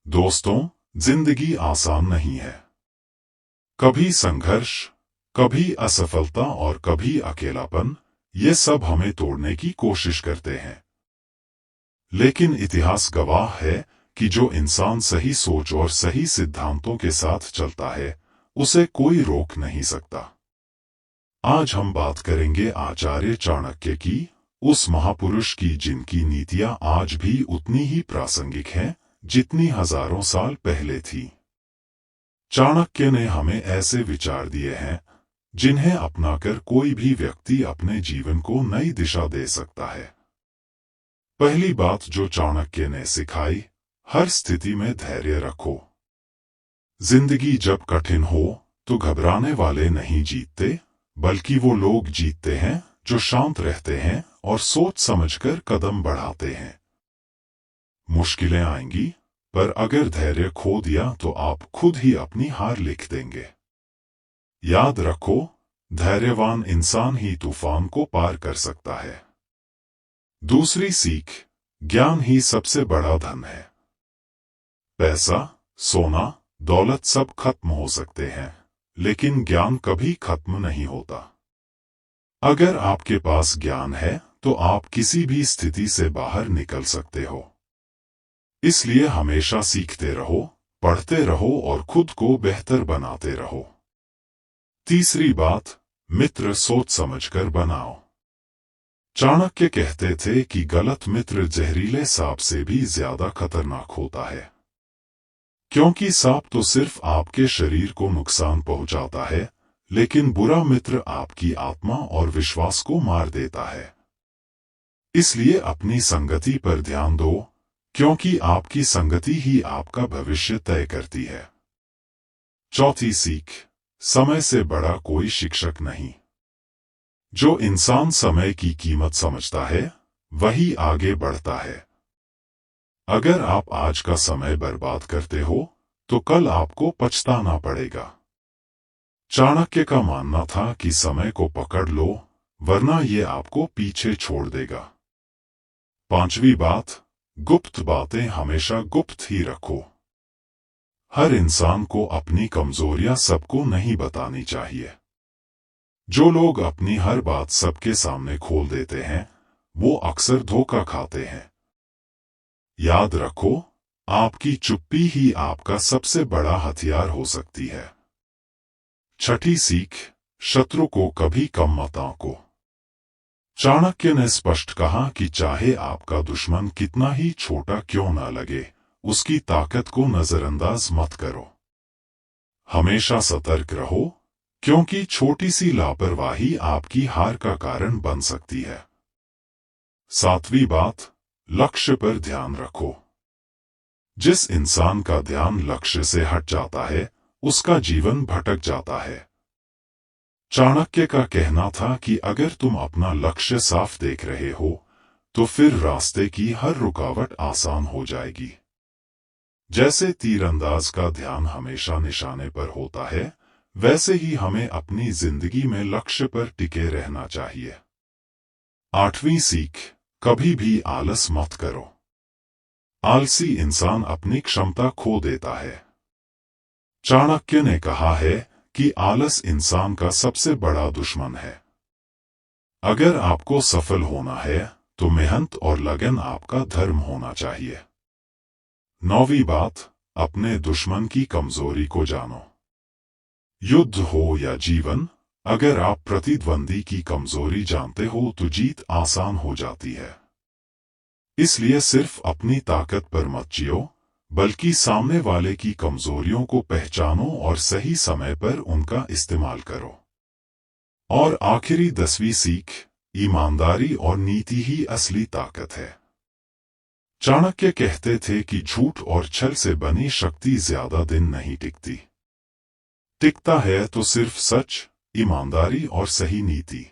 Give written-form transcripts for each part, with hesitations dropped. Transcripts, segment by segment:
दोस्तों, जिंदगी आसान नहीं है। कभी संघर्ष, कभी असफलता और कभी अकेलापन, ये सब हमें तोड़ने की कोशिश करते हैं। लेकिन इतिहास गवाह है कि जो इंसान सही सोच और सही सिद्धांतों के साथ चलता है, उसे कोई रोक नहीं सकता। आज हम बात करेंगे आचार्य चाणक्य की, उस महापुरुष की जिनकी नीतियां आज भी उतनी ही प्रासंगिक हैं जितनी हजारों साल पहले थी। चाणक्य ने हमें ऐसे विचार दिए हैं जिन्हें अपनाकर कोई भी व्यक्ति अपने जीवन को नई दिशा दे सकता है। पहली बात जो चाणक्य ने सिखाई, हर स्थिति में धैर्य रखो। जिंदगी जब कठिन हो तो घबराने वाले नहीं जीतते, बल्कि वो लोग जीतते हैं जो शांत रहते हैं और सोच समझकर कदम बढ़ाते हैं। मुश्किलें आएंगी, पर अगर धैर्य खो दिया तो आप खुद ही अपनी हार लिख देंगे। याद रखो, धैर्यवान इंसान ही तूफान को पार कर सकता है। दूसरी सीख, ज्ञान ही सबसे बड़ा धन है। पैसा, सोना, दौलत सब खत्म हो सकते हैं, लेकिन ज्ञान कभी खत्म नहीं होता। अगर आपके पास ज्ञान है तो आप किसी भी स्थिति से बाहर निकल सकते हो। इसलिए हमेशा सीखते रहो, पढ़ते रहो और खुद को बेहतर बनाते रहो। तीसरी बात, मित्र सोच समझकर बनाओ। चाणक्य कहते थे कि गलत मित्र जहरीले सांप से भी ज्यादा खतरनाक होता है, क्योंकि सांप तो सिर्फ आपके शरीर को नुकसान पहुंचाता है, लेकिन बुरा मित्र आपकी आत्मा और विश्वास को मार देता है। इसलिए अपनी संगति पर ध्यान दो, क्योंकि आपकी संगति ही आपका भविष्य तय करती है। चौथी सीख, समय से बड़ा कोई शिक्षक नहीं। जो इंसान समय की कीमत समझता है, वही आगे बढ़ता है। अगर आप आज का समय बर्बाद करते हो, तो कल आपको पछताना पड़ेगा। चाणक्य का मानना था कि समय को पकड़ लो, वरना ये आपको पीछे छोड़ देगा। पांचवी बात, गुप्त बातें हमेशा गुप्त ही रखो। हर इंसान को अपनी कमजोरियां सबको नहीं बतानी चाहिए। जो लोग अपनी हर बात सबके सामने खोल देते हैं, वो अक्सर धोखा खाते हैं। याद रखो, आपकी चुप्पी ही आपका सबसे बड़ा हथियार हो सकती है। छठी सीख, शत्रु को कभी कम मत आंको। चाणक्य ने स्पष्ट कहा कि चाहे आपका दुश्मन कितना ही छोटा क्यों न लगे, उसकी ताकत को नजरअंदाज मत करो। हमेशा सतर्क रहो, क्योंकि छोटी सी लापरवाही आपकी हार का कारण बन सकती है। सातवीं बात, लक्ष्य पर ध्यान रखो। जिस इंसान का ध्यान लक्ष्य से हट जाता है, उसका जीवन भटक जाता है। चाणक्य का कहना था कि अगर तुम अपना लक्ष्य साफ देख रहे हो, तो फिर रास्ते की हर रुकावट आसान हो जाएगी। जैसे तीरंदाज का ध्यान हमेशा निशाने पर होता है, वैसे ही हमें अपनी जिंदगी में लक्ष्य पर टिके रहना चाहिए। आठवीं सीख, कभी भी आलस मत करो। आलसी इंसान अपनी क्षमता खो देता है। चाणक्य ने कहा है कि आलस इंसान का सबसे बड़ा दुश्मन है। अगर आपको सफल होना है, तो मेहनत और लगन आपका धर्म होना चाहिए। नौवीं बात, अपने दुश्मन की कमजोरी को जानो। युद्ध हो या जीवन, अगर आप प्रतिद्वंदी की कमजोरी जानते हो तो जीत आसान हो जाती है। इसलिए सिर्फ अपनी ताकत पर मत जियो, बल्कि सामने वाले की कमजोरियों को पहचानो और सही समय पर उनका इस्तेमाल करो। और आखिरी 10वीं सीख, ईमानदारी और नीति ही असली ताकत है। चाणक्य कहते थे कि झूठ और छल से बनी शक्ति ज्यादा दिन नहीं टिकती। टिकता है तो सिर्फ सच, ईमानदारी और सही नीति।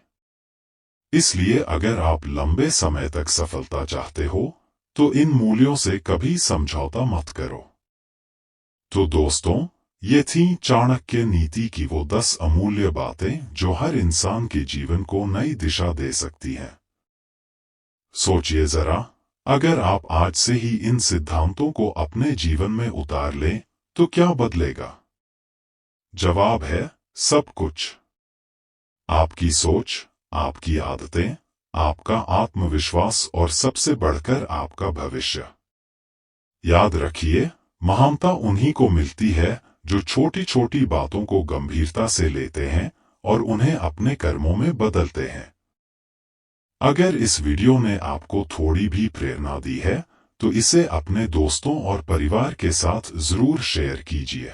इसलिए अगर आप लंबे समय तक सफलता चाहते हो, तो इन मूल्यों से कभी समझौता मत करो। तो दोस्तों, ये थी चाणक्य नीति की वो 10 अमूल्य बातें जो हर इंसान के जीवन को नई दिशा दे सकती हैं। सोचिए जरा, अगर आप आज से ही इन सिद्धांतों को अपने जीवन में उतार लें, तो क्या बदलेगा? जवाब है सब कुछ। आपकी सोच, आपकी आदतें, आपका आत्मविश्वास और सबसे बढ़कर आपका भविष्य। याद रखिए, महानता उन्हीं को मिलती है जो छोटी छोटी बातों को गंभीरता से लेते हैं और उन्हें अपने कर्मों में बदलते हैं। अगर इस वीडियो ने आपको थोड़ी भी प्रेरणा दी है, तो इसे अपने दोस्तों और परिवार के साथ जरूर शेयर कीजिए,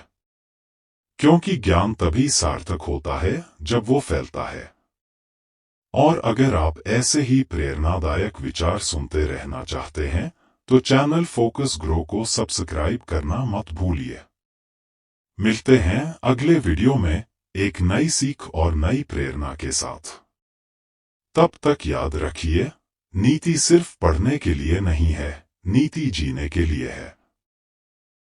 क्योंकि ज्ञान तभी सार्थक होता है जब वो फैलता है। और अगर आप ऐसे ही प्रेरणादायक विचार सुनते रहना चाहते हैं, तो चैनल फोकस ग्रो को सब्सक्राइब करना मत भूलिए। मिलते हैं अगले वीडियो में एक नई सीख और नई प्रेरणा के साथ। तब तक याद रखिए, नीति सिर्फ पढ़ने के लिए नहीं है, नीति जीने के लिए है।